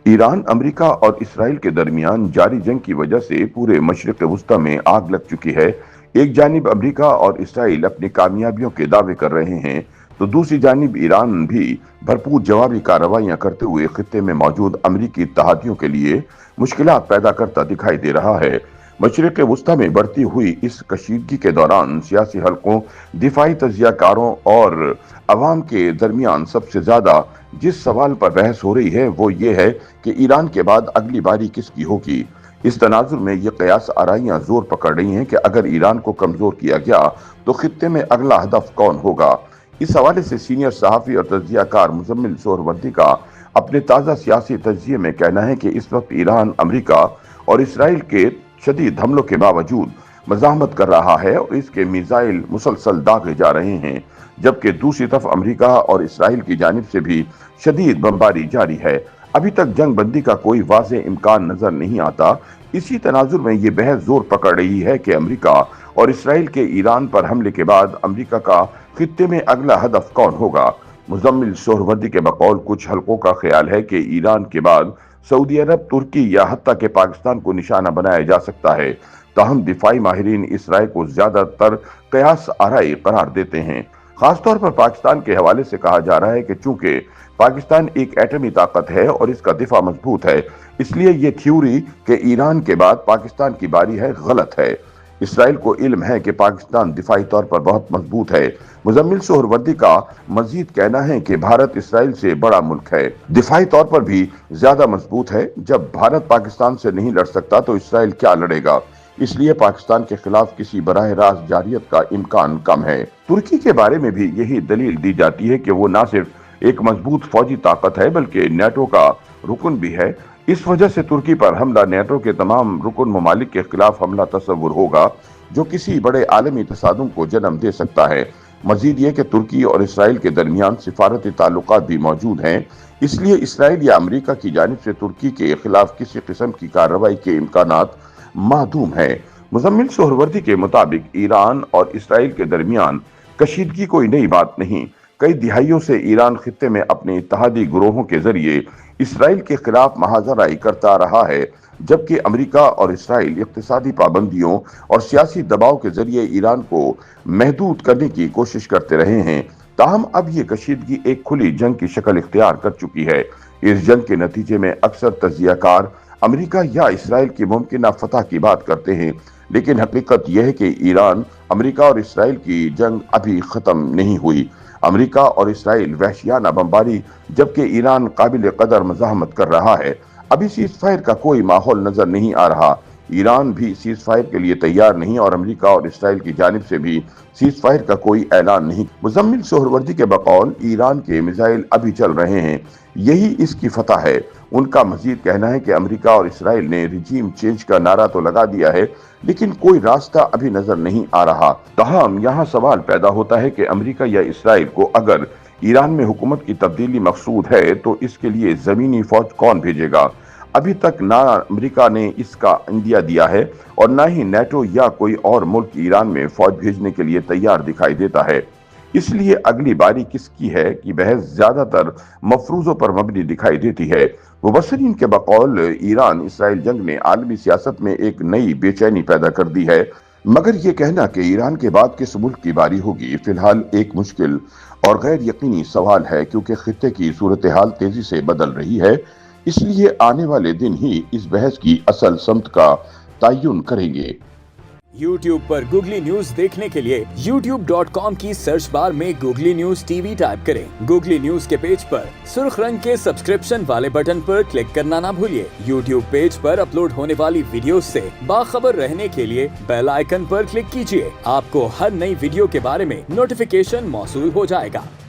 Iran, America और Israel के दरमियान जारी जंग की वजह से पूरे मशरिक वस्ता में आग लग चुकी है। एक जानिब अमेरिका और इसराइल अपनी कामयाबियों के दावे कर रहे हैं, तो दूसरी जानिब ईरान भी भरपूर जवाबी कार्रवाइयां करते हुए खित्ते में मौजूद अमरीकी इत्तेहादियों के लिए मुश्किलात पैदा करता दिखाई दे रहा है। मशरिक वस्ता में बढ़ती हुई इस कशीदगी के दौरान सियासी हलकों, दिफाई तजियाकारों और अवाम के दरमियान सबसे ज्यादा जिस सवाल पर बहस हो रही है वो ये है कि ईरान के बाद अगली बारी किसकी होगी। इस तनाजुर में ये कयास आराइयां जोर पकड़ रही हैं कि अगर ईरान को कमजोर किया गया तो खित्ते में अगला हदफ कौन होगा। इस हवाले से सीनियर सहाफी और तजियाकार मुजम्मिल सोहरवर्दी का अपने ताज़ा सियासी तजिए में कहना है कि इस वक्त ईरान अमेरिका और इसराइल के शदीद हमलों के बावजूद मज़ाहमत कर रहा है और इसके मिसाइल मुसलसल दागे जा रहे हैं, जबकि दूसरी तरफ अमेरिका और इसराइल की जानिब से भी शदीद बमबारी जारी है। अभी तक जंग बंदी का कोई वाज़ेह इम्कान नजर नहीं आता। इसी तनाजुर में ये बहस जोर पकड़ रही है कि अमेरिका और इसराइल के ईरान पर हमले के बाद अमेरिका का खित्ते में अगला हदफ कौन होगा। मुजम्मिल सोहरवर्दी के बकौल कुछ हलकों का ख्याल है कि ईरान के बाद सऊदी अरब, तुर्की या हत्ता के पाकिस्तान को निशाना बनाया जा सकता है। ताहम दिफाई माहिरीन इस राय को ज्यादातर कयास आराई करार देते हैं। खासतौर पर पाकिस्तान के हवाले से कहा जा रहा है कि चूंकि पाकिस्तान एक एटमी ताकत है और इसका दिफा मजबूत है, इसलिए ये थ्योरी कि ईरान के बाद पाकिस्तान की बारी है गलत है। इसराइल को इल्म है कि पाकिस्तान दिफाई तौर पर बहुत मजबूत है। मुजम्मिल सोहरवर्दी का मजीद कहना है कि भारत इसराइल से बड़ा मुल्क है, दिफाई तौर पर भी ज्यादा मजबूत है। जब भारत पाकिस्तान से नहीं लड़ सकता तो इसराइल क्या लड़ेगा, इसलिए पाकिस्तान के खिलाफ किसी बराह रास्त जारियत का इम्कान कम है। तुर्की के बारे में भी यही दलील दी जाती है कि वो न सिर्फ एक मजबूत फौजी ताकत है बल्कि नेटो का रुकन भी है। इस वजह से तुर्की पर हमला नेटो के तमाम रुकन ममालिक के खिलाफ हमला तस्वुर होगा, जो किसी बड़े आलमी तसादुम को जन्म दे सकता है। मजीद ये कि तुर्की और इसराइल के दरमियान सिफारती ताल्लुकात भी मौजूद हैं, इसलिए इसराइल या अमेरिका की जानिब से तुर्की के खिलाफ किसी किस्म की कार्रवाई के इम्कानात मादूम है। मुजम्मिल सोहरवर्दी के मुताबिक ईरान और इसराइल के दरमियान कशीदगी कोई नई बात नहीं। कई दिहाइयों से ईरान खित्ते में अपने इत्तेहादी ग्रोहों के जरिए इसराइल के खिलाफ महाजराई करता रहा है, जबकि अमेरिका और इसराइल इक्तिसादी पाबंदियों और सियासी दबाव के जरिए ईरान को महदूद करने की कोशिश करते रहे हैं। ताहम अब ये कशीदगी एक खुली जंग की शक्ल इख्तियार कर चुकी है। इस जंग के नतीजे में अक्सर तजियाकार अमेरिका या इसराइल की मुमकिन फतह की बात करते हैं, लेकिन हकीकत यह है कि ईरान, अमेरिका और इसराइल की जंग अभी खत्म नहीं हुई। अमेरिका और इसराइल वहशियाना बमबारी, जबकि ईरान काबिल कदर मज़ाहमत कर रहा है। अभी सीज फायर का कोई माहौल नजर नहीं आ रहा। ईरान भी सीज फायर के लिए तैयार नहीं और अमेरिका और इसराइल की जानिब से भी सीज फायर का कोई ऐलान नहीं। मुजम्मिल सोहरवर्दी के बकौल ईरान के मिसाइल अभी चल रहे हैं, यही इसकी फतह है। उनका मजीद कहना है कि अमेरिका और इसराइल ने रिजीम चेंज का नारा तो लगा दिया है, लेकिन कोई रास्ता अभी नजर नहीं आ रहा। तहम यहाँ सवाल पैदा होता है कि अमेरिका या इसराइल को अगर ईरान में हुकूमत की तब्दीली मकसूद है तो इसके लिए जमीनी फौज कौन भेजेगा। अभी तक ना अमेरिका ने इसका इंदिया दिया है और ना ही नेटो या कोई और मुल्क ईरान में फौज भेजने के लिए तैयार दिखाई देता है। इसलिए अगली बारी किसकी है कि बहस ज्यादातर मफरूजों पर मबनी दिखाई देती है। मुबस्सिरीन के बकौल ईरान इसराइल जंग ने आलमी सियासत में एक नई बेचैनी पैदा कर दी है, मगर ये कहना कि ईरान के बाद किस मुल्क की बारी होगी फिलहाल एक मुश्किल और गैर यकीनी सवाल है, क्योंकि खित्ते की सूरत हाल तेजी से बदल रही है। इसलिए आने वाले दिन ही इस बहस की असल समत का तयन करेंगे। YouTube पर गूगली न्यूज देखने के लिए youtube.com की सर्च बार में गूगली न्यूज टीवी टाइप करें। गूगली न्यूज के पेज पर सुर्ख रंग के सब्सक्रिप्शन वाले बटन पर क्लिक करना ना भूलिए। YouTube पेज पर अपलोड होने वाली वीडियोस से बाखबर रहने के लिए बेल आइकन पर क्लिक कीजिए। आपको हर नई वीडियो के बारे में नोटिफिकेशन मौसूल हो जाएगा।